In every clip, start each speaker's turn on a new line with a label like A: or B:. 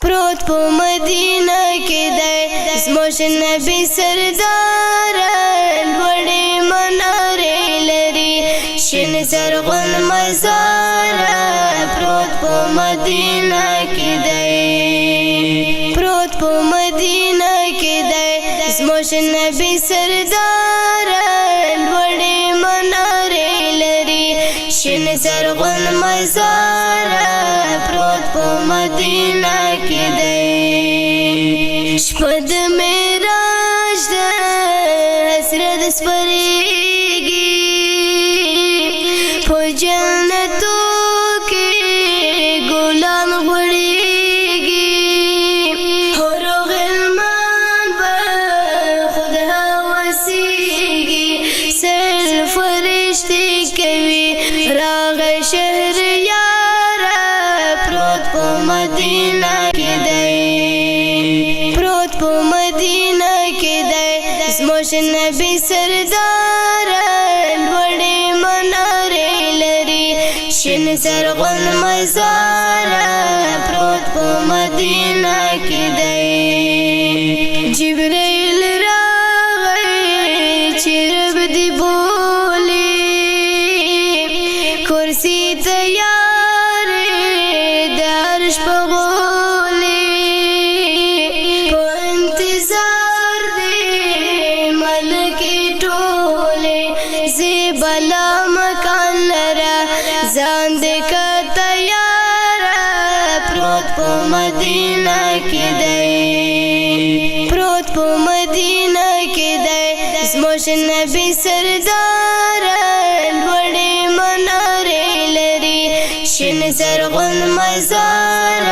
A: پروت په مدینه کې دی زموږ نبی سردار لوړې منارې لري شین زرغون مزار پروت په مدینه کې دی پروت په مدینه کې دی زموږ نبی سردار لوړې منارې لري شین زرغون مزار پروت په مدینه کې دی شپه د معراج د حسرت سپریږي په جنتو کې ګلان غوړېږي هر غلمان به خود هوسېږي سیل فرشتې کوي راغی شهریار پروت په مدینه کې دی پروت په مدینه کې دی زموږ نبی سردار لوړې منارې لري شین زرغون مزار پروت په مدینه کې دی جبرائیل راغی چې رب دې بولي کرسي تیار د عرش په غولي په انتظار دی ملکې ټولې زیبلا مکان لره ځان دې که تیار پروت په مدینه کې دی پروت په مدینه کې دی زموږ نبی سردار لوړې منارې لري شین زرغون مزار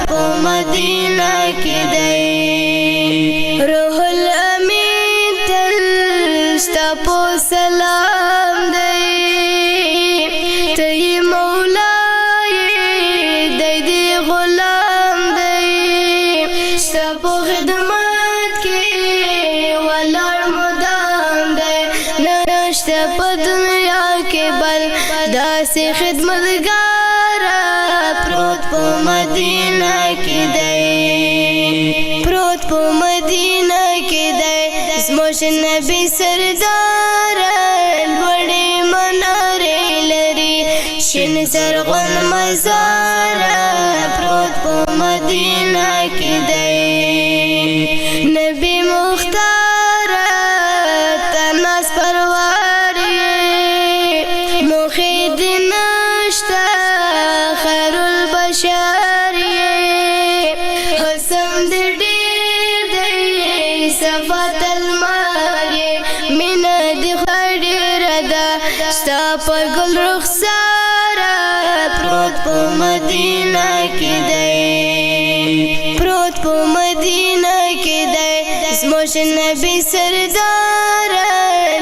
A: په مدینه کې دی روح الامین تل ستا په سلام دی ته یې مولا یې دی دې غلام دی ستا په خدمت کې ولاړ مدام دی نشته په دنیا کې بل داسې خدمتګار پروت په مدینه کې دی پروت په مدینه کې دی زموږ نبی سردار لوړې منارې لري شین زرغون مزار پروت په مدینه کې دی نبی مختار تناس پروار موخید نشتا خیر البشر حسن دی ډېر دی صفات المار مینه دی ډېره ده ستا په ګل رخسار پروت په مدینه کې دی پروت په مدینه کې دی زموږ نبی سردار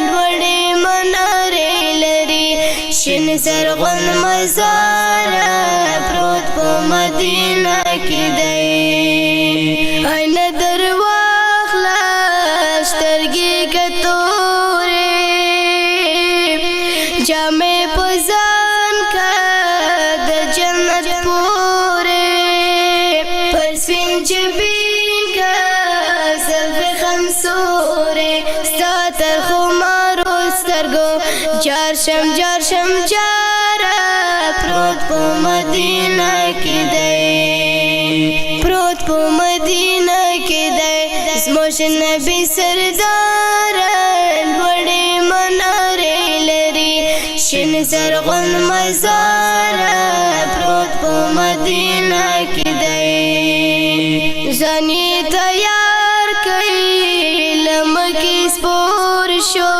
A: لوړې منارې لري شین زرغون مزار پروت په مدینه کې دی عین درواخله سترګې که تورې جامې په ځان که د جنت پورې پر سپین جبین که زلفې خمسورې ستا تر خمارو سترګو جار شم جار پروت په مدینه کې دی پروت په مدینه کې دی زموږ نبی سردار لوړې منارې لري شین زرغون مزار پروت په مدینه کې دی ځان یې تیار کړي له مکې سپور شو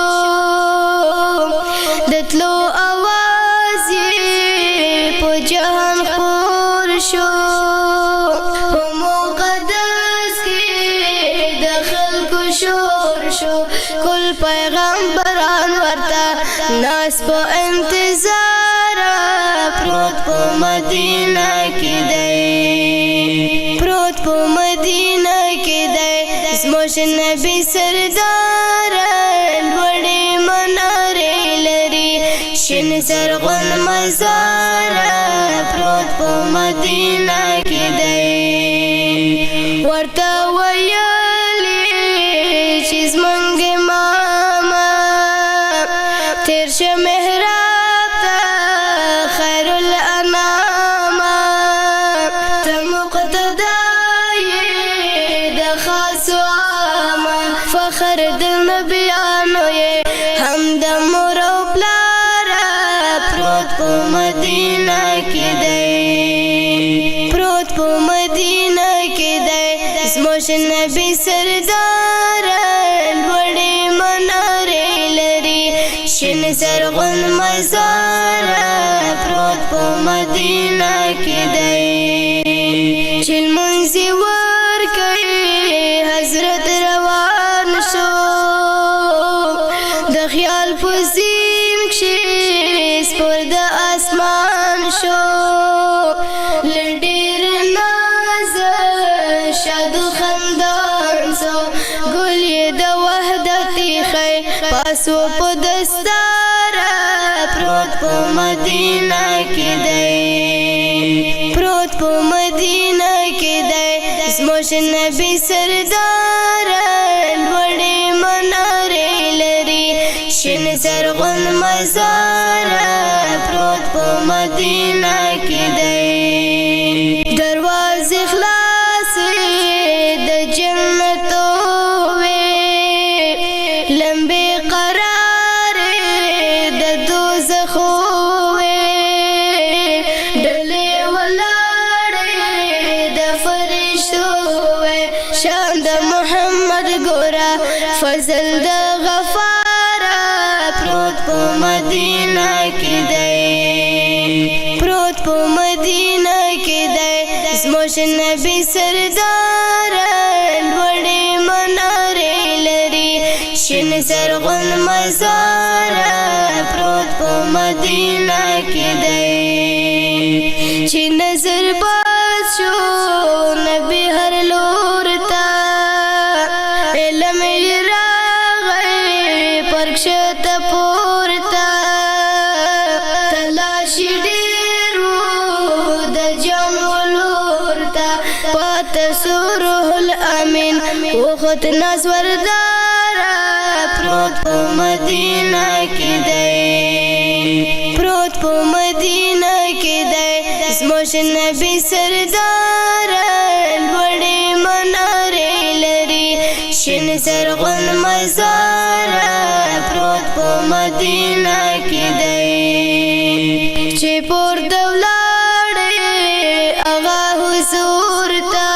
A: د تلو اواز یې په جهان خپور شو په مقدس کې د خلکو شور شو کل پیغمبران ورته ناس په انتظار پروت په مدینه کې دی پروت په مدینه کې دی زموږ نبی سردار لوړې منارې لري شین زرغون مزار پروت په مدینه کې دی مدینہ کې دی پروت په مدینہ کې دی زموږ نبی سردار لوړې منارې لري شین زرغون مزار پروت په مدینہ کې دی چې لمونځ یې ورکړی حضرت روان شو د خیال په زیم کښې سپور د اسمان شو له ډېر ناز شاد خندان سو ګل یې د وحدت ایښی پاسو په دستار پروت په مدینہ کې دی پروت په مدینہ کې دی زموږ نبی سردار لوړې منارې لري شین زرغون مزار پروت په مدینہ کې دی دروازې خلاصې د جنتو وې لمبې قرارې د دوزخو وې ډلې ولاړې د فرشتو وې شان د محمد ګوره فضل د غفار پروت په مدینہ کې دی پروت په مدینہ کې دی زموږ نبی سردار لوړې منارې لري شین زرغون مزار پروت په مدینہ کې دی چې نظر باز شو نبی هر لور ته علم یې راغی پر کښته پورته تلاشي ډېر و د جام لور ته پاته سو روح الامین وخت نازوردار پروت په مدینہ کې دی پروت په مدینہ کې دی زموږ نبی سردار لوړې منارې لري شین زرغون مزار پروت په مدینہ کې دی چې پور د ولاړې هغه حضور ته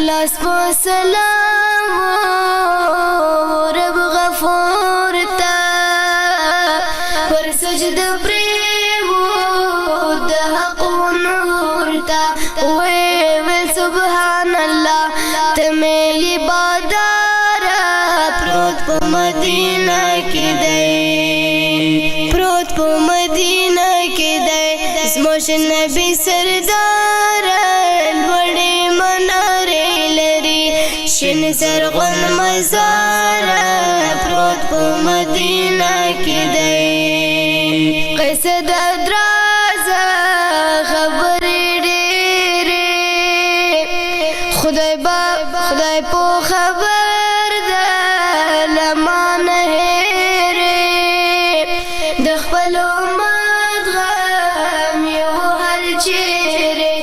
A: لاس په سلام رب غفور ته پر سجده پرېوت د حق نور ته ویل سبحان الله ته مې عبادت پروت په مدینہ کې دی پروت په مدینہ کې دی زموږ نبی سردار لوړې منارې لري شین زرغون مزار پروت په مدینہ کې دی قصه د درازه خبرې ډېرې خدای په خبر ده لما نه هېرې د خپل امت غم یو هر چیرې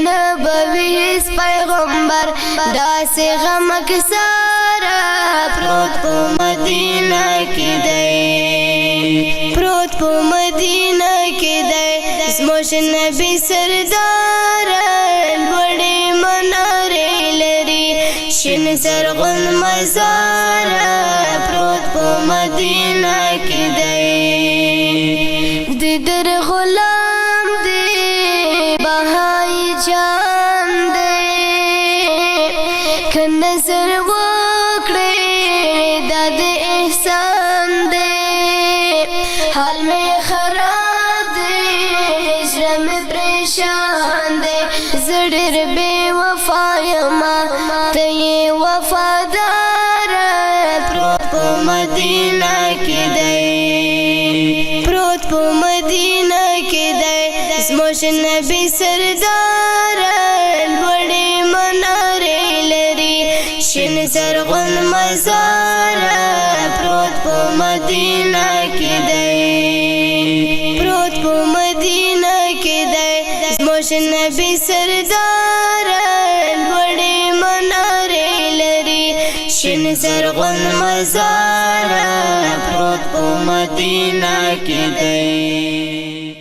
A: نه به وي هېڅ پیغمبر داسې غمکسار پروت په مدینہ کې دی پروت په مدینہ کې دی زموږ نبی سردار لوړې منارې لري شین زرغون مزار پروت په مدینہ کې دی د در غلام دی بهای جان دی که نظر وکړې دا د احسان دی حال مې خراب دی زړه مې پریشان دی زه ډېر بې وفا یمه ته یې وفادار پروت په مدینہ کې دی پروت په مدینہ کې دی زموږ نبی سردار لوړې منارې لري شین زرغون مزار پروت په مدینہ کې دی پروت په مدینہ کې دی زموږ نبی سردار لوړې منارې لري شین زرغون مزار پروت په مدینہ کې دی